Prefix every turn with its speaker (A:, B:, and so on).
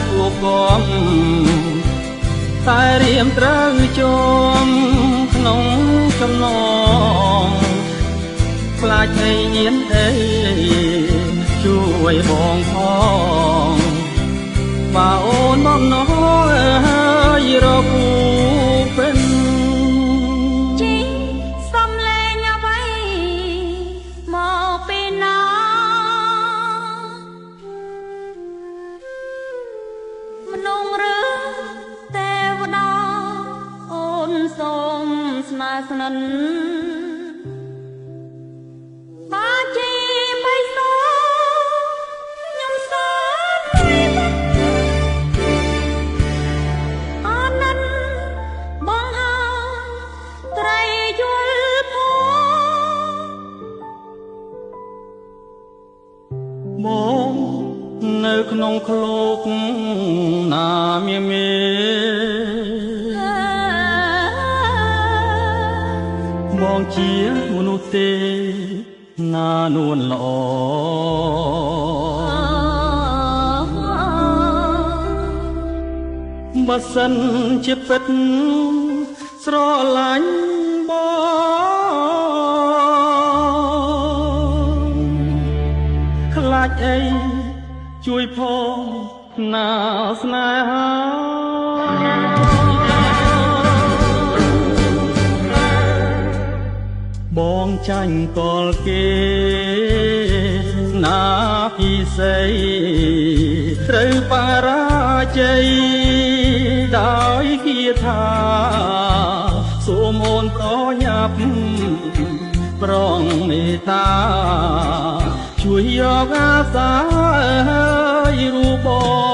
A: គួបគំតែរៀមត្រូវជុំក្នុងចំណងខ្លាចអីញៀនអីជួយបងផងបើអូនមកណោយរកគូពេញ
B: ជីសំលេងអ្វីមកពីណាមនុស្សឬទេវតាអូនសូមស្នេហ៍ស្និទ្ធបាជីបៃសខ្ញុំសូមអានន្ទបងហើយត្រីយល់ផង
A: បងនៅក្នុងឃ្លោកណាមេបងជាមនុស្សទេណានួនល្អបើសិនជាពិតស្រឡាញ់បងខ្លាចអីជួយផងណាស្នេហាបងចាញ់កលគេណាពិសេសត្រូវបរាជ័យដោយគាថាសូមអូនប្រញាប់ប្រងមេត្តាជួយយកអាសារូបបង